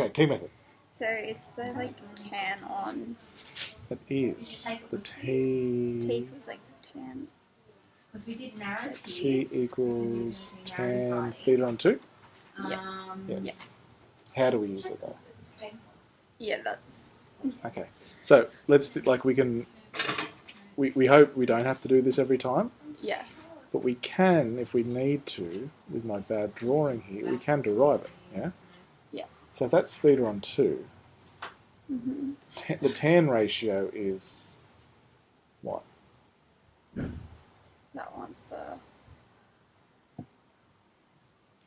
Okay, T method. So it's the like tan on It is the T T. equals like tan. Because we did narrative. T equals tan theta on 2? Yes. How do we use it though? Yeah, that's Okay. So let's we can. We hope we don't have to do this every time, yeah. but we can if we need to. With my bad drawing here, we can derive it. Yeah. Yeah. So if that's theta on 2. Mhm. The tan ratio is what? That one's the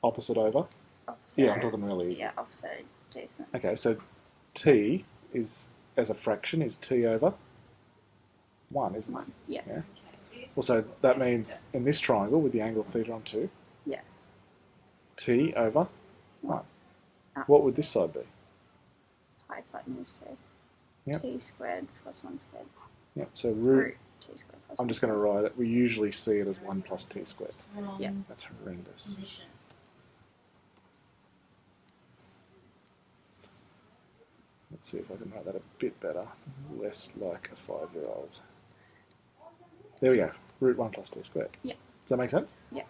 Opposite over? opposite. Yeah, I'm talking really easy. Yeah, opposite adjacent. Okay, so T is, as a fraction, is T over 1, isn't it? 1. Yeah. Yeah. Well, so that means in this triangle with the angle theta on 2, Yeah. T over 1. Ah. What would this side be? Hypotenuse, so Yep. T squared plus 1 squared. Yep, so root, T squared plus I'm 1 just going to squared. write it, we usually see it as 1 plus T squared. Yeah. That's horrendous. Position. Let's see if I can write that a bit better, less like a 5-year-old. There we go, root 1 plus T squared. Yeah. Does that make sense? Yeah.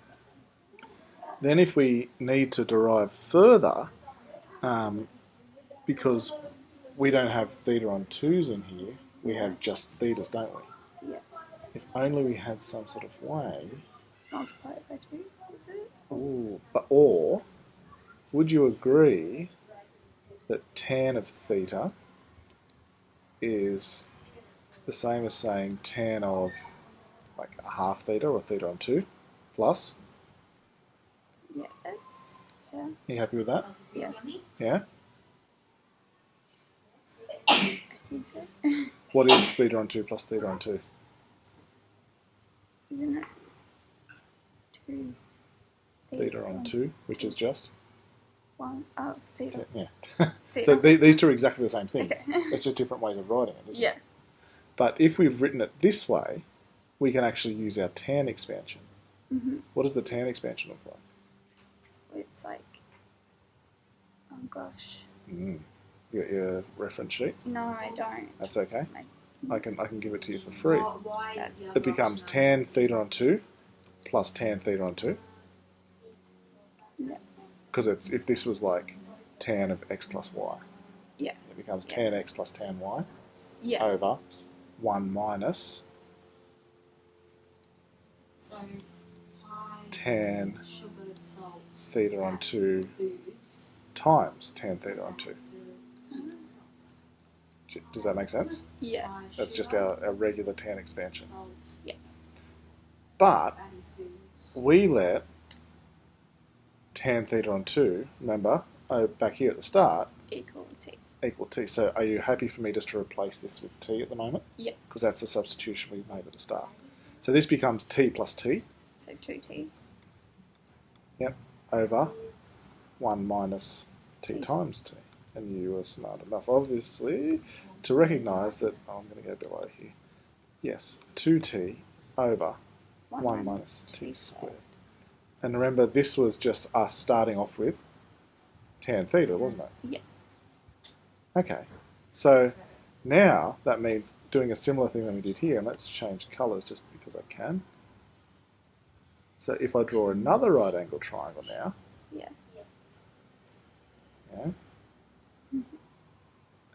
Then if we need to derive further, because we don't have theta on 2's in here, we have just thetas, don't we? Yes. If only we had some sort of way. Multiply it by 2, is it? Ooh, or would you agree that tan of theta is the same as saying tan of like a half theta or theta on 2 plus? Yes. Yeah. Are you happy with that? Yeah. Yeah? I think so. What is theta on 2 plus theta on 2? Isn't it 2 Theta on 2, which is just? 1. Oh, theta. Yeah. Theta. So these two are exactly the same thing. Okay. It's just different ways of writing it, isn't Yeah. it? But if we've written it this way, we can actually use our tan expansion. Mm-hmm. What does the tan expansion look like? It's like, oh gosh. You got your reference sheet? No, I don't. That's okay. I, I can give it to you for free. Why is the It becomes tan theta on 2 plus tan theta on 2. yeah. Because it's if this was like tan of x plus y, Yeah. it becomes tan x plus tan y Yeah. over 1 minus So, high tan sugar, salt, theta on 2 foods. times tan theta on 2. Does that make sense? Yeah. high That's just sugar, our regular tan expansion. salt, But fatty foods. we let tan theta on 2, remember, back here at the start, Equal T. equal t. So are you happy for me just to replace this with t at the moment? Yeah. Because that's the substitution we made at the start. So this becomes t plus t, So 2T. yep, over 1 minus t Yes. times t. And you were smart enough, obviously, to recognise that, oh, I'm going to go below here. Yes, 2t over 1 minus t squared. And remember, this was just us starting off with tan theta, wasn't it? Yeah. Okay, so now that means doing a similar thing that we did here, and let's change colours just because I can. So if I draw another right angle triangle now, Yeah. yeah,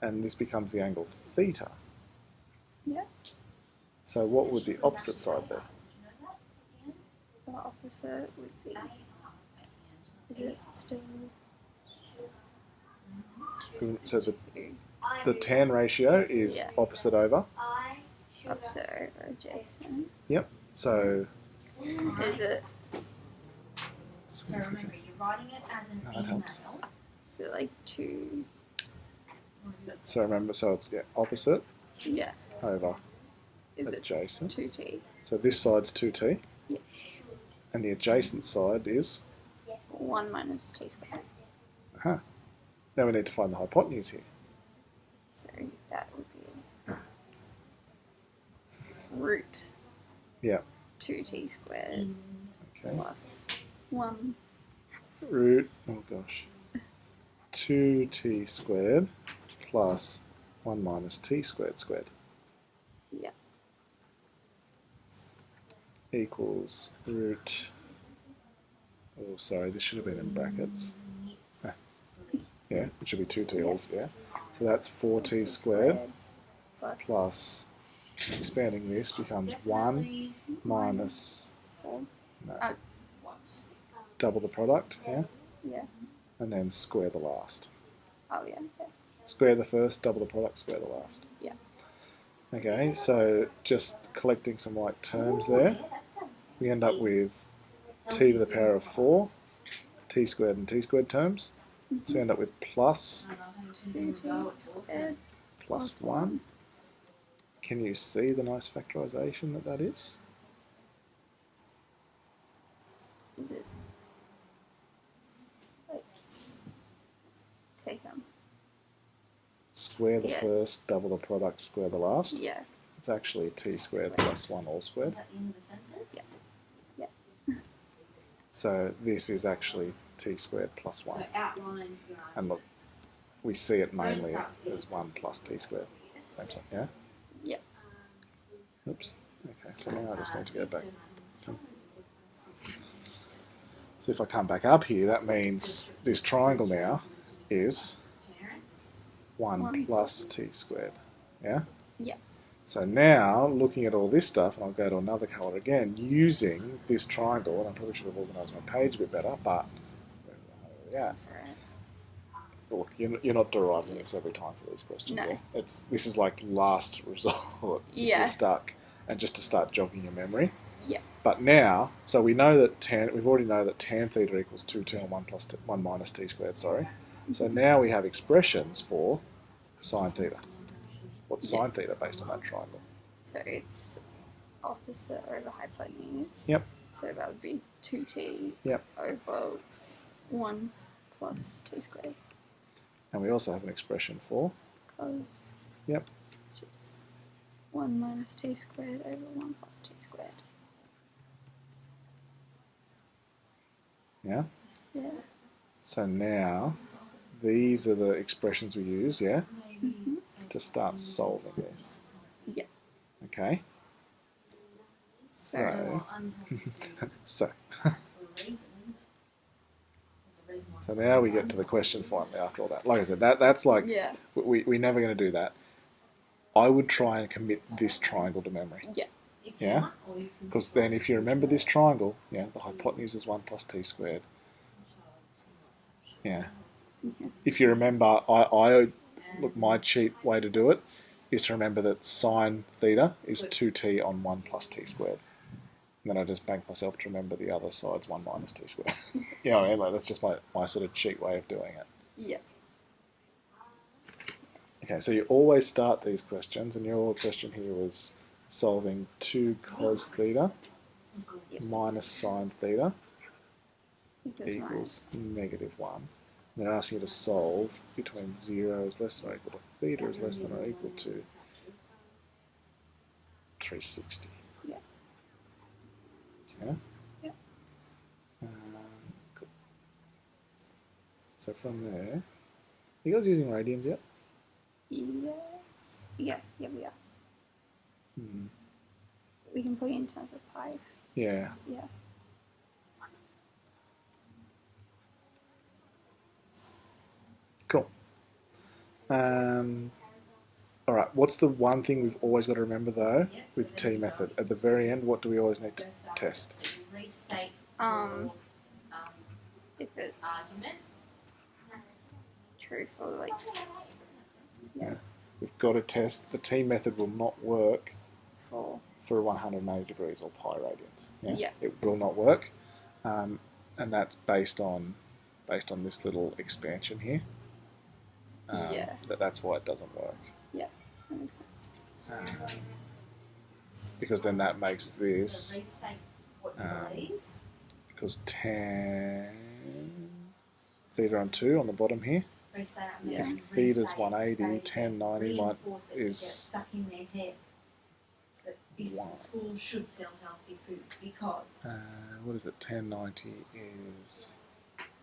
and this becomes the angle theta. Yeah. So what would the opposite side be? The opposite would be. Is it still So 2? the tan ratio is Yeah. opposite over. Opposite over adjacent. Yep. So Is it? So remember, you're writing it as an No, that email. helps. Is it like 2? so remember, so it's opposite Yeah. over Is it adjacent. 2T? So this side's 2t, Yeah. and the adjacent side is. 1 minus T squared. Now we need to find the hypotenuse here. So that would be root Yeah. 2T squared Okay. plus 1. Root. Oh gosh. 2t squared plus 1 minus t squared squared. Yeah. Equals root, oh sorry, this should have been in brackets. Yeah, it should be 2t alls, yeah. So that's 4t squared plus, expanding this becomes 1 minus, 4. no, double the product, yeah? Yeah. And then square the last. Oh, yeah. Yeah. Square the first, double the product, square the last. Yeah. Okay, so just collecting some like terms there, we end up with t to the power of 4, t squared and t squared terms. So we end up with plus 2t squared plus 1. Can you see the nice factorisation that that is? Is it like take them? Square the Yeah. first, double the product, square the last. Yeah. It's actually t squared plus 1 all squared. Is that the end of the sentence? Yeah. So this is actually t squared plus 1. So outline your And look, arguments. we see it mainly as 1 plus t squared. Same thing, yeah? Yep. Oops. Okay, so now I just need to go back. So if I come back up here, that means this triangle now is Parents. 1 plus t squared. Yeah? Yeah. So now, looking at all this stuff, and I'll go to another colour again, using this triangle, and I probably should have organised my page a bit better, but yeah. That's alright. Look, you're not deriving this every time for these questions. No. Yeah? This is like last resort. If Yeah. you're stuck, and just to start jogging your memory. Yeah. But now, so we know that we already know that tan theta equals 2t on 1 minus t squared, sorry. So now we have expressions for sine theta. What's sine theta based on that triangle? So it's opposite over hypotenuse. Yep. So that would be 2t Yep. over 1 plus t squared. And we also have an expression for, Because yep, just 1 minus t squared over 1 plus t squared. yeah? Yeah. So now, these are the expressions we use, yeah, Mm-hmm. to start solving this. Yeah. Okay? So, So, so now we get to the question finally after all that. Like I said, that's like, yeah. we're never going to do that. I would try and commit this triangle to memory. Yeah. Yeah? Because then if you remember this triangle, yeah, the hypotenuse is 1 plus t squared. Yeah. Mhm. If you remember, look, my cheat way to do it is to remember that sine theta is 2t on 1 plus t squared. And then I just bank myself to remember the other side's 1 minus t squared. You know what I mean? Like, that's just my sort of cheat way of doing it. Yeah. Okay, so you always start these questions, and your question here was solving 2 cos theta minus sine theta equals -1. And they're asking you to solve between 0 is less than or equal to theta is less than or equal to 360. Yeah. Yeah? Yeah. Cool. So from there, are you guys using radians yet? Yes. Yeah. Yeah, we are. Hmm. We can put it in terms of pi. Yeah. Yeah. Cool. All right. What's the one thing we've always got to remember though with T method? At the very end, what do we always need to test? Restate If it's argument. true for like Yeah. We've got to test. The T method will not work for 180 degrees or pi radians. Yeah. Yeah. It will not work, and that's based on this little expansion here. Yeah. That's why it doesn't work. that makes sense. Because then that makes So this, restate what you believe. because tan theta on 2 on the bottom here, Restate Yeah. means if theta's restate, 180, say, tan 90 reinforce it to get is stuck in their head. That this Wow. school should sell healthy food because what is it? Tan 90 is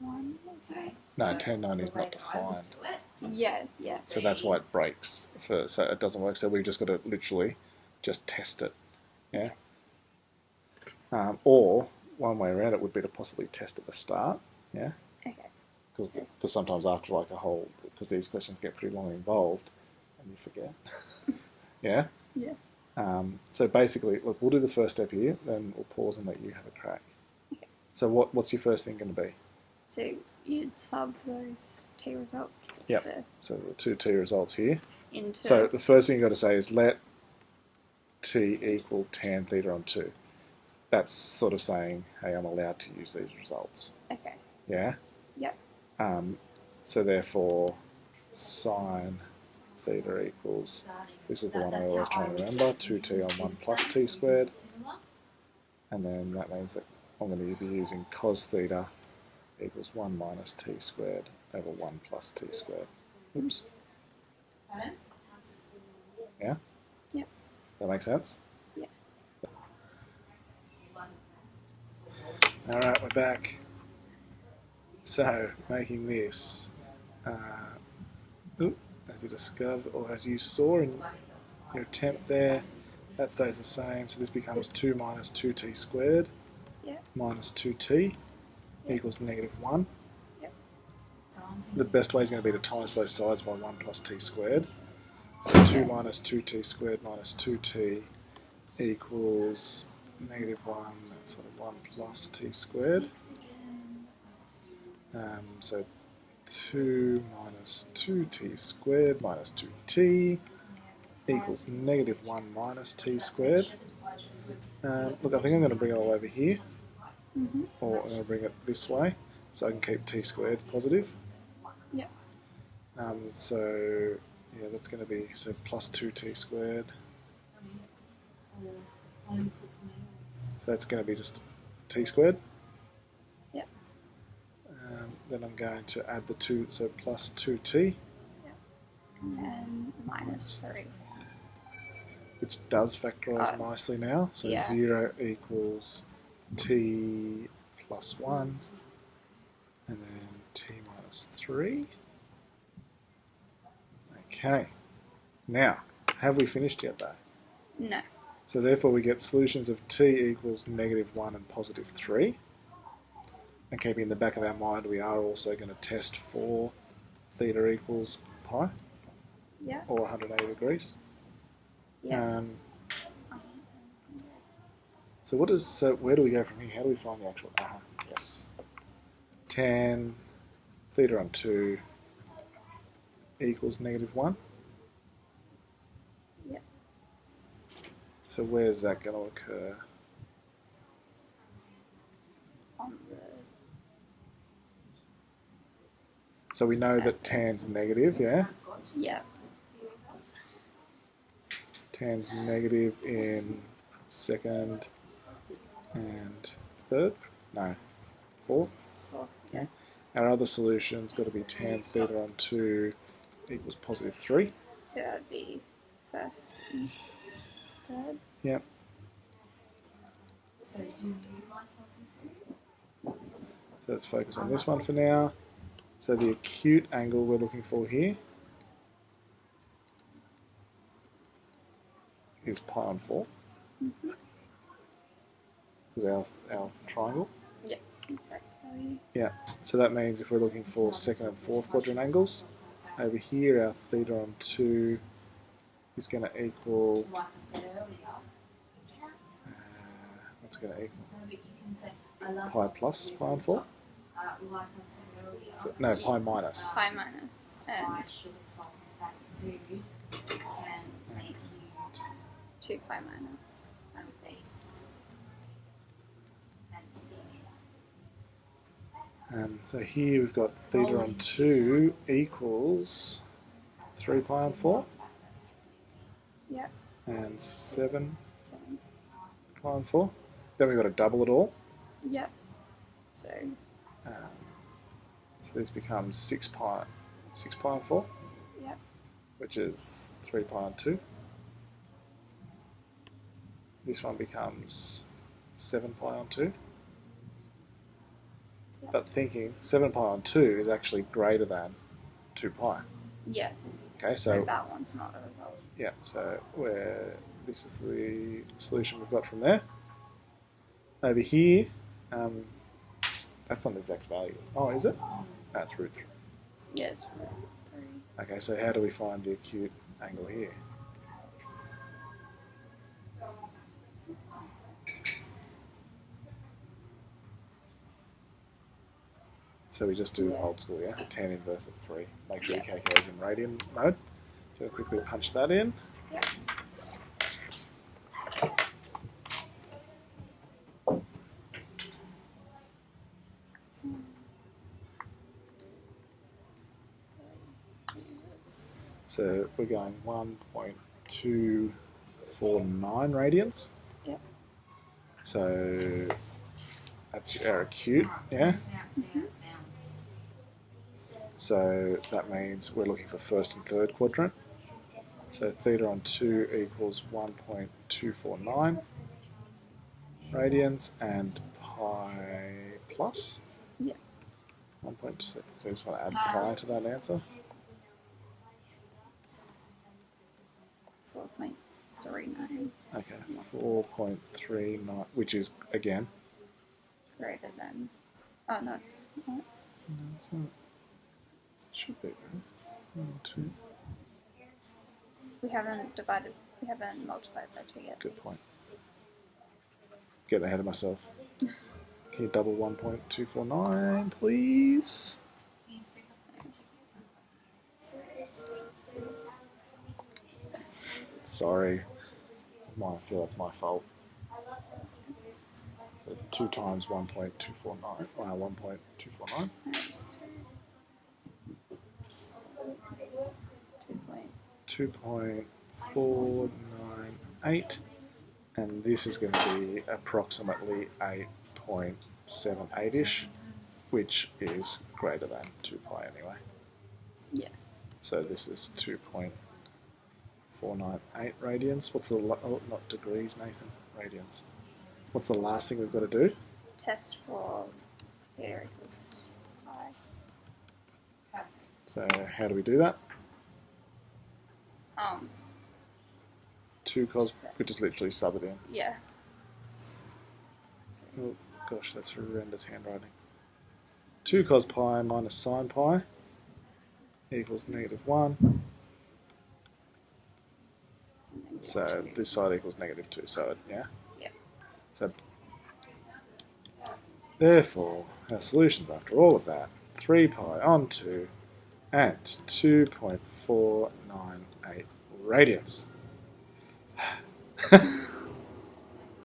1. Okay. No, so tan 90 is the way not that I defined. would do it, Yeah, yeah. So that's why it breaks. So it doesn't work. So we've just got to literally just test it. Yeah. Or one way around it would be to possibly test at the start. Yeah. Okay. Because sometimes after like a whole, because these questions get pretty long involved, and you forget. Yeah. Yeah. So basically, look, we'll do the first step here, then we'll pause and let you have a crack. Okay. So what's your first thing going to be? So you'd sub those T results. Yep. So the two T results here. Into. So the first thing you've got to say is let T equal tan theta on 2. That's sort of saying, hey, I'm allowed to use these results. Okay. Yeah? Yep. So therefore, sine theta equals, this is the one I always try to remember, 2t on 1 plus t squared. And then that means that I'm going to be using cos theta equals 1 minus t squared over 1 plus t squared. Oops. Yeah? Yep. That makes sense? Yeah. Alright, we're back. So, making this, as you discovered, or as you saw in your attempt there, that stays the same. So this becomes 2 minus 2t squared minus 2t equals negative 1. Yep. The best way is going to be to times both sides by 1 plus t squared. So 2 minus 2t squared minus 2t equals negative 1, that's sort of 1 plus t squared. So 2 minus 2t squared minus 2t equals negative 1 minus t squared. Look, I think I'm going to bring it all over here, or I'm going to bring it this way, so I can keep t squared positive. Yep. So, yeah, that's going to be, so plus 2t squared. So that's going to be just t squared. Yep. Then I'm going to add the 2, so plus 2t. Yep. And then minus 3. Which does factorise nicely now. So 0 equals t plus 1, and then t minus 3. Okay. Now, have we finished yet though? No. So therefore we get solutions of t equals negative 1 and positive 3. And keeping in the back of our mind, we are also going to test for theta equals pi. Yeah. Or 180 degrees. Yeah. So where do we go from here? How do we find the actual, yes. Tan theta on 2 equals negative 1. Yep. So where's that going to occur? On the. So we know that tan's negative, yeah? Yeah. Tan's negative in second and third? No, fourth? Fourth. Yeah. Our other solution's got to be tan theta on 2 equals positive 3. So that would be first and third. Yep. So do you like positive? So let's focus on this one for now. So the acute angle we're looking for here is pi on 4. Is our triangle. Yep. Exact value. Yeah. So that means if we're looking for second and fourth quadrant angles, over here our theta on 2 is going to equal, Like I said earlier, what's it going to equal? but you can say, I love Pi plus pi on 4? like I said earlier, No, pi minus. Pi minus. high And sugar, salt, and fatty food can make you 2 pi minus. obese and sick. So here we've got theta on 2 equals 3 pi on 4 Yep. and 7 7. pi on 4. Then we've got to double it all. Yep. So. So this becomes 6 pi on 4, Yep. which is 3 pi on 2. This one becomes 7 pi on 2. but thinking 7 pi on 2 is actually greater than 2 pi. Yeah. Okay, So so that one's not a result. yeah, so this is the solution we've got from there. Over here, that's not the exact value. Oh, is it? No, it's root 3. Yes. Okay, so how do we find the acute angle here? So we just do old school, yeah? Tan inverse of 3. Make sure you calculate in radian mode. So quickly punch that in. Yep. So we're going 1.249 radians. Yep. So that's our acute, yeah? So that means we're looking for first and third quadrant. So theta on 2 equals 1.249 radians and pi plus. Yeah. 1.2. So I just want to add pi to that answer. 4.39. Okay, 4.39, which is again. Greater than. Oh no. It's not. No, it's not. Should be. 1, 2. We haven't divided. We haven't multiplied by 2 yet. Good point. Getting ahead of myself. Can you double 1.249, please? Sorry. I feel that's my fault. So 2 times 1.249. 1.249. 2.498, and this is going to be approximately 8.78ish, which is greater than 2 pi anyway. Yeah. So this is 2.498 radians. What's the not degrees, Nathan? Radians. What's the last thing we've got to do? Test for theta equals pi. So how do we do that? 2 cos, we just literally sub it in. Yeah. Oh gosh, that's horrendous handwriting. 2 cos pi minus sine pi equals -1. So this side equals -2. So yeah. Yeah. So therefore, our solutions after all of that: 3 pi on 2 and 2.498 radians.